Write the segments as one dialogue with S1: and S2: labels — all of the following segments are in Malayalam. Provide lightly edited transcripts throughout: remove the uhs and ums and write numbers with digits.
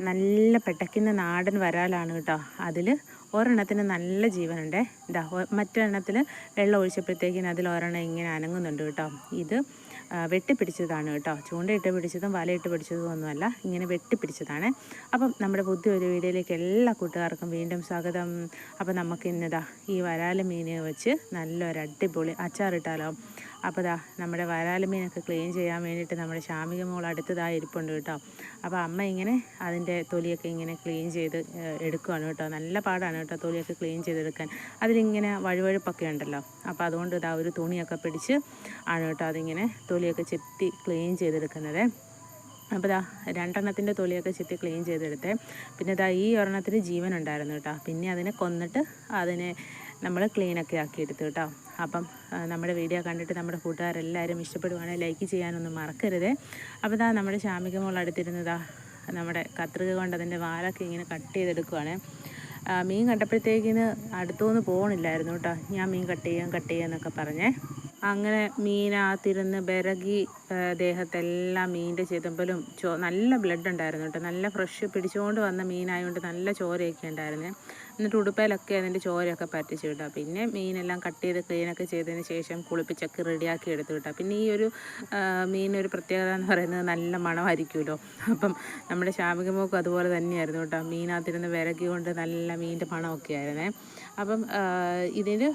S1: നല്ല പെട്ടയ്ക്കുന്ന നാടൻ വരാലാണ് കേട്ടോ. അതിൽ ഒരെണ്ണത്തിന് നല്ല ജീവനുണ്ട്. ഇതാ മറ്റൊരെണ്ണത്തിൽ വെള്ളം ഒഴിച്ചപ്പോഴത്തേക്കിന് അതിൽ ഒരെണ്ണം ഇങ്ങനെ അനങ്ങുന്നുണ്ട് കേട്ടോ. ഇത് വെട്ടിപ്പിടിച്ചതാണ് കേട്ടോ. ചൂണ്ടയിട്ട് പിടിച്ചതും വലയിട്ട് പിടിച്ചതും ഒന്നുമല്ല, ഇങ്ങനെ വെട്ടിപ്പിടിച്ചതാണ്. അപ്പം നമ്മുടെ പുതിയൊരു വീഡിയോയിലേക്ക് എല്ലാ കൂട്ടുകാർക്കും വീണ്ടും സ്വാഗതം. അപ്പം നമുക്ക് ഇന്നിതാ ഈ വരാല് മീനെ വെച്ച് നല്ലൊരു അടിപൊളി അച്ചാറിട്ടാലോ. അപ്പോൾ ദാ നമ്മുടെ വരാല് മീനൊക്കെ ക്ലീൻ ചെയ്യാൻ വേണ്ടിയിട്ട് നമ്മുടെ ശാമിക മോൾ അടുത്തതായി ഇരിപ്പുണ്ട് കേട്ടോ. അപ്പോൾ അമ്മ ഇങ്ങനെ അതിൻ്റെ തൊലിയൊക്കെ ഇങ്ങനെ ക്ലീൻ ചെയ്ത് എടുക്കുകയാണ് കേട്ടോ. നല്ല പാടാണ് കേട്ടോ തൊലിയൊക്കെ ക്ലീൻ ചെയ്തെടുക്കാൻ. അതിലിങ്ങനെ വഴുവഴുപ്പൊക്കെ ഉണ്ടല്ലോ. അപ്പോൾ അതുകൊണ്ട് ഇതാ ഒരു തുണിയൊക്കെ പിടിച്ച് ആണ് കേട്ടോ അതിങ്ങനെ തൊലിയൊക്കെ ചെത്തി ക്ലീൻ ചെയ്തെടുക്കുന്നത്. അപ്പോൾ ദാ രണ്ടെണ്ണത്തിൻ്റെ തൊലിയൊക്കെ ചെത്തി ക്ലീൻ ചെയ്തെടുത്തേ. പിന്നെ ദാ ഈ ഒരെണ്ണത്തിന് ജീവൻ ഉണ്ടായിരുന്നു കേട്ടോ. പിന്നെ അതിനെ കൊന്നിട്ട് അതിനെ നമ്മൾ ക്ലീനൊക്കെ ആക്കിയെടുത്തു കേട്ടോ. അപ്പം നമ്മുടെ വീഡിയോ കണ്ടിട്ട് നമ്മുടെ കൂട്ടുകാരെല്ലാവരും ഇഷ്ടപ്പെടുവാണെങ്കിൽ ലൈക്ക് ചെയ്യാനൊന്നും മറക്കരുത്. അപ്പോൾ ദാ നമ്മുടെ ശാമിക മോൾ അടുത്തിരുന്നതാ നമ്മുടെ കത്രിക കൊണ്ട് അതിൻ്റെ വാലൊക്കെ ഇങ്ങനെ കട്ട് ചെയ്തെടുക്കുവാണ്. മീൻ കണ്ടപ്പോഴത്തേക്കിന് അടുത്തുനിന്ന് പോകണില്ലായിരുന്നു കേട്ടോ. ഞാൻ മീൻ കട്ട് ചെയ്യാം എന്നൊക്കെ പറഞ്ഞേ. അങ്ങനെ മീനകത്തിരുന്ന് വിരകി ദേഹത്തെല്ലാം മീനിൻ്റെ ചെതമ്പലും നല്ല ബ്ലഡ് ഉണ്ടായിരുന്നു കേട്ടോ. നല്ല ഫ്രഷ് പിടിച്ചുകൊണ്ട് വന്ന മീനായതുകൊണ്ട് നല്ല ചോരയൊക്കെ ഉണ്ടായിരുന്നു. എന്നിട്ട് ഉടുപ്പയിലൊക്കെ അതിൻ്റെ ചോരയൊക്കെ പറ്റിച്ചു കേട്ടോ. പിന്നെ മീനെല്ലാം കട്ട് ചെയ്ത് ക്ലീനൊക്കെ ചെയ്തതിന് ശേഷം കുളിപ്പിച്ചൊക്കെ റെഡിയാക്കി എടുത്തു കേട്ടോ. പിന്നെ ഈ ഒരു മീനൊരു പ്രത്യേകത എന്ന് പറയുന്നത് നല്ല മണമായിരിക്കുമല്ലോ. അപ്പം നമ്മുടെ ശാമികമോക്കും അതുപോലെ തന്നെയായിരുന്നു കേട്ടോ. മീനകത്തിരുന്ന് വിരകി കൊണ്ട് നല്ല മീനിൻ്റെ മണമൊക്കെ ആയിരുന്നേ. അപ്പം ഇതിന്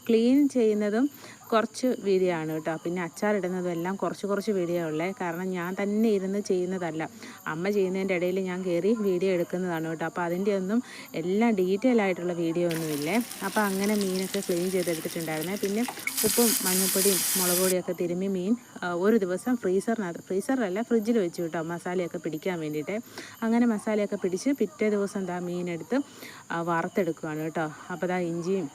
S1: ക്ലീൻ ചെയ്യുന്നതും കുറച്ച് വീഡിയോ ആണ് കേട്ടോ. പിന്നെ അച്ചാറിടുന്നതും എല്ലാം കുറച്ച് വീഡിയോ ഉള്ളേ. കാരണം ഞാൻ തന്നെ ഇരുന്ന് ചെയ്യുന്നതല്ല, അമ്മ ചെയ്യുന്നതിൻ്റെ ഇടയിൽ ഞാൻ കയറി വീഡിയോ എടുക്കുന്നതാണ് കേട്ടോ. അപ്പോൾ അതിൻ്റെ ഒന്നും എല്ലാം ഡീറ്റെയിൽ ആയിട്ടുള്ള വീഡിയോ ഒന്നുമില്ലേ. അപ്പോൾ അങ്ങനെ മീനൊക്കെ ക്ലീൻ ചെയ്തെടുത്തിട്ടുണ്ടായിരുന്നേ. പിന്നെ ഉപ്പും മഞ്ഞൾപ്പൊടിയും മുളക് പൊടിയൊക്കെ തിരുമ്മി മീൻ ഒരു ദിവസം ഫ്രീസറിലല്ല ഫ്രിഡ്ജിൽ വെച്ചു കേട്ടോ, മസാലയൊക്കെ പിടിക്കാൻ വേണ്ടിയിട്ട്. അങ്ങനെ മസാലയൊക്കെ പിടിച്ച് പിറ്റേ ദിവസം എന്താ മീനെടുത്ത് വറുത്തെടുക്കുകയാണ് കേട്ടോ. അപ്പോൾ ദാ ഇഞ്ചിയും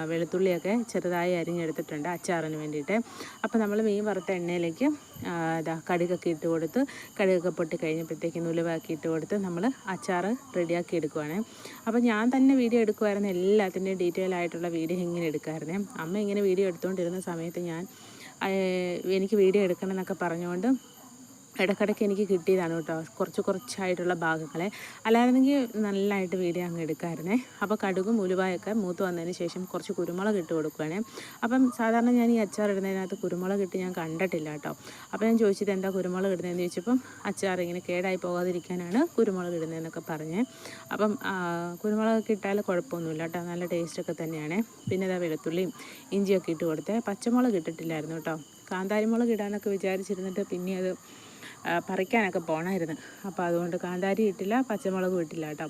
S1: വെളുത്തുള്ളിയൊക്കെ ചെറുതായി അരിഞ്ഞെടുത്തിട്ടുണ്ട് അച്ചാറിന് വേണ്ടിയിട്ട്. അപ്പോൾ നമ്മൾ മീൻ വറുത്ത എണ്ണയിലേക്ക് ഇതാ കടുകൊക്കെ ഇട്ട് കൊടുത്ത്, കടുകൊക്കെ പൊട്ടി കഴിഞ്ഞപ്പോഴത്തേക്ക് ഉലുവാക്കി ഇട്ട് കൊടുത്ത് നമ്മൾ അച്ചാർ റെഡിയാക്കി എടുക്കുവാണ്. അപ്പോൾ ഞാൻ തന്നെ വീഡിയോ എടുക്കുമായിരുന്നു. എല്ലാത്തിൻ്റെയും ഡീറ്റെയിൽ ആയിട്ടുള്ള വീഡിയോ ഇങ്ങനെ എടുക്കുമായിരുന്നേ. അമ്മ ഇങ്ങനെ വീഡിയോ എടുത്തുകൊണ്ടിരുന്ന സമയത്ത് ഞാൻ എനിക്ക് വീഡിയോ എടുക്കണം എന്നൊക്കെ പറഞ്ഞുകൊണ്ട് ഇടയ്ക്കിടയ്ക്ക് എനിക്ക് കിട്ടിയതാണ് കേട്ടോ കുറച്ചായിട്ടുള്ള ഭാഗങ്ങളെ. അല്ലായിരുന്നെങ്കിൽ നല്ലതായിട്ട് വീഡിയോ അങ്ങ് എടുക്കാമായിരുന്നേ. അപ്പോൾ കടുകും ഉലുവായൊക്കെ മൂത്ത് വന്നതിന് ശേഷം കുറച്ച് കുരുമുളക് ഇട്ട് കൊടുക്കുകയാണേ. അപ്പം സാധാരണ ഞാൻ ഈ അച്ചാർ ഇടുന്നതിനകത്ത് കുരുമുളക് ഇട്ട് ഞാൻ കണ്ടിട്ടില്ല കേട്ടോ. അപ്പോൾ ഞാൻ ചോദിച്ചത് എന്താ കുരുമുളക് ഇടുന്നതെന്ന് ചോദിച്ചപ്പം അച്ചാർ ഇങ്ങനെ കേടായി പോകാതിരിക്കാനാണ് കുരുമുളക് ഇടുന്നതെന്നൊക്കെ പറഞ്ഞേ. അപ്പം കുരുമുളകൊക്കെ ഇട്ടാൽ കുഴപ്പമൊന്നുമില്ല കേട്ടോ, നല്ല ടേസ്റ്റൊക്കെ തന്നെയാണ്. പിന്നെ ഇതാ വെളുത്തുള്ളിയും ഇഞ്ചിയൊക്കെ ഇട്ട് കൊടുത്തേ. പച്ചമുളക് ഇട്ടിട്ടില്ലായിരുന്നു കേട്ടോ. കാന്താരി മുളക് ഇടാനൊക്കെ വിചാരിച്ചിരുന്നിട്ട് പിന്നെ അത് പറിക്കാനൊക്കെ പോകണമായിരുന്നു. അപ്പോൾ അതുകൊണ്ട് കാന്താരി ഇട്ടില്ല, പച്ചമുളകും ഇട്ടില്ല കേട്ടോ.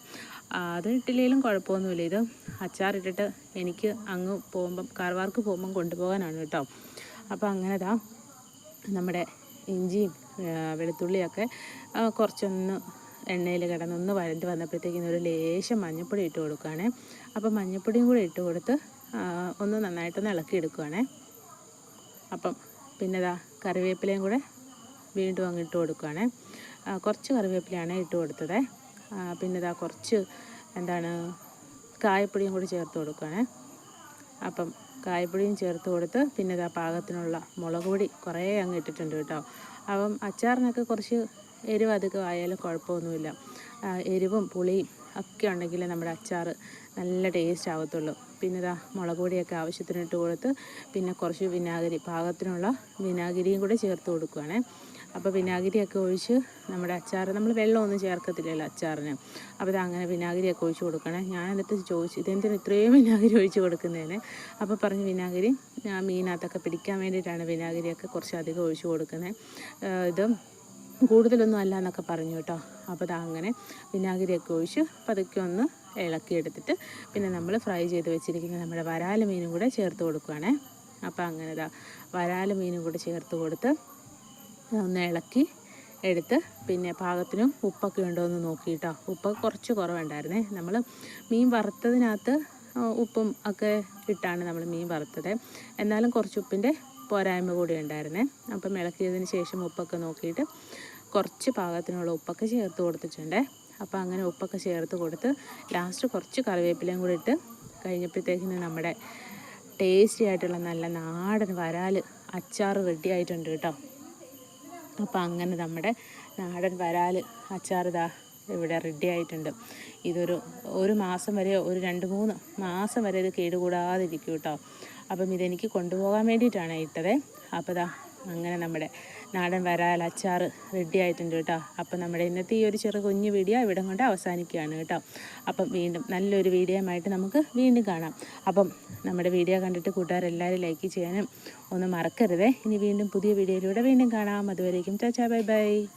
S1: അത് ഇട്ടില്ലെങ്കിലും കുഴപ്പമൊന്നുമില്ല. ഇത് അച്ചാറിട്ടിട്ട് എനിക്ക് അങ്ങ് പോകുമ്പം കാർവാർക്ക് പോകുമ്പം കൊണ്ടുപോകാനാണ് കേട്ടോ. അപ്പോൾ അങ്ങനെ ദാ നമ്മുടെ ഇഞ്ചിയും വെളുത്തുള്ളിയൊക്കെ കുറച്ചൊന്ന് എണ്ണയിൽ കിടന്നൊന്ന് വഴണ്ട് വന്നപ്പോഴത്തേക്കിന് ഒരു ലേശം മഞ്ഞൾപ്പൊടി ഇട്ട് കൊടുക്കുകയാണേ. അപ്പോൾ മഞ്ഞൾപ്പൊടിയും കൂടെ ഇട്ട് കൊടുത്ത് ഒന്ന് നന്നായിട്ടൊന്ന് ഇളക്കി എടുക്കുകയാണേ. അപ്പം പിന്നെ ദാ കറിവേപ്പിലയും കൂടെ വീണ്ടും അങ്ങ് ഇട്ട് കൊടുക്കുകയാണ്. കുറച്ച് കറിവേപ്പിലയാണ് ഇട്ട് കൊടുത്തത്. പിന്നെ ഇതാ കുറച്ച് കായപ്പൊടിയും കൂടി ചേർത്ത് കൊടുക്കുകയാണ്. അപ്പം കായപ്പൊടിയും ചേർത്ത് കൊടുത്ത് പിന്നെ ഇതാ പാകത്തിനുള്ള മുളക് പൊടി കുറേ അങ്ങ് ഇട്ടിട്ടുണ്ട് കേട്ടോ. അപ്പം അച്ചാറിനൊക്കെ കുറച്ച് എരിവ് അധികം ആയാലും കുഴപ്പമൊന്നുമില്ല. എരിവും പുളിയും ഒക്കെ ഉണ്ടെങ്കിൽ നമ്മുടെ അച്ചാർ നല്ല ടേസ്റ്റ് ആവത്തുള്ളൂ. പിന്നെ ഇതാ മുളക് പൊടിയൊക്കെ ആവശ്യത്തിന് ഇട്ട് കൊടുത്ത് പിന്നെ കുറച്ച് വിനാഗിരി, പാകത്തിനുള്ള വിനാഗിരിയും കൂടെ ചേർത്ത് കൊടുക്കുകയാണ്. അപ്പോൾ വിനാഗിരിയൊക്കെ ഒഴിച്ച് നമ്മുടെ അച്ചാർ, നമ്മൾ വെള്ളമൊന്നും ചേർക്കത്തില്ലല്ലോ അച്ചാറിന്. അപ്പോൾ ഇത് അങ്ങനെ വിനാഗിരിയൊക്കെ ഒഴിച്ച് കൊടുക്കണേ. ഞാൻ എന്നിട്ട് ചോദിച്ചു ഇതെന്തിനും ഇത്രയും വിനാഗിരി ഒഴിച്ച് കൊടുക്കുന്നതിന്. അപ്പോൾ പറഞ്ഞ് വിനാഗിരി മീനകത്തൊക്കെ പിടിക്കാൻ വേണ്ടിയിട്ടാണ് വിനാഗിരിയൊക്കെ കുറച്ച് അധികം ഒഴിച്ച് കൊടുക്കുന്നത്, ഇത് കൂടുതലൊന്നും അല്ല എന്നൊക്കെ പറഞ്ഞു കേട്ടോ. അപ്പോൾ അങ്ങനെ വിനാഗിരിയൊക്കെ ഒഴിച്ച് പതുക്കെ ഒന്ന് ഇളക്കിയെടുത്തിട്ട് പിന്നെ നമ്മൾ ഫ്രൈ ചെയ്ത് വെച്ചിരിക്കുന്ന നമ്മുടെ വരാല് മീനും കൂടെ ചേർത്ത് കൊടുക്കുകയാണേ. അപ്പോൾ അങ്ങനെ വരാല് മീനും കൂടെ ചേർത്ത് കൊടുത്ത് ഒന്ന് ഇളക്കി എടുത്ത് പിന്നെ പാകത്തിനും ഉപ്പൊക്കെ ഉണ്ടോ എന്ന് നോക്കിയിട്ടോ. ഉപ്പ് കുറച്ച് കുറവുണ്ടായിരുന്നേ. നമ്മൾ മീൻ വറുത്തതിനകത്ത് ഉപ്പും ഒക്കെ ഇട്ടാണ് നമ്മൾ മീൻ വറുത്തത്. എന്നാലും കുറച്ച് ഉപ്പിൻ്റെ പോരായ്മ കൂടി ഉണ്ടായിരുന്നേ. അപ്പം ഇളക്കിയതിന് ശേഷം ഉപ്പൊക്കെ നോക്കിയിട്ട് കുറച്ച് പാകത്തിനുള്ള ഉപ്പൊക്കെ ചേർത്ത് കൊടുത്തിട്ടുണ്ട്. അപ്പോൾ അങ്ങനെ ഉപ്പൊക്കെ ചേർത്ത് കൊടുത്ത് ലാസ്റ്റ് കുറച്ച് കറിവേപ്പിലയും കൂടി ഇട്ട് കഴിഞ്ഞപ്പോഴത്തേക്കിന് നമ്മുടെ ടേസ്റ്റി ആയിട്ടുള്ള നല്ല നാടൻ വരാൽ അച്ചാർ റെഡി ആയിട്ടുണ്ട് കേട്ടോ. അപ്പോൾ അങ്ങനെ നമ്മുടെ നാടൻ വരാൽ അച്ചാർ ഇതാ ഇവിടെ റെഡി ആയിട്ടുണ്ട്. ഒരു മാസം വരെ, ഒരു 2-3 മാസം വരെ ഇത് കേടുകൂടാതിരിക്കും കേട്ടോ. അപ്പം ഇതെനിക്ക് കൊണ്ടുപോകാൻ വേണ്ടിയിട്ടാണ് ഇട്ടത്. അപ്പോൾ അങ്ങനെ നമ്മുടെ നാടൻ വരാൽ അച്ചാർ റെഡി ആയിട്ടുണ്ട് കേട്ടോ. അപ്പം നമ്മുടെ ഇന്നത്തെ ഈ ഒരു കുഞ്ഞു വീഡിയോ ഇവിടെ കൊണ്ട് അവസാനിക്കുകയാണ് കേട്ടോ. അപ്പം വീണ്ടും നല്ലൊരു വീഡിയോയുമായിട്ട് നമുക്ക് വീണ്ടും കാണാം. അപ്പം നമ്മുടെ വീഡിയോ കണ്ടിട്ട് കൂട്ടുകാരെല്ലാവരും ലൈക്ക് ചെയ്യാനും ഒന്നും മറക്കരുതേ. ഇനി വീണ്ടും പുതിയ വീഡിയോയിലൂടെ വീണ്ടും കാണാം. അതുവരേക്കും ചാച്ചാ ബൈ ബൈ.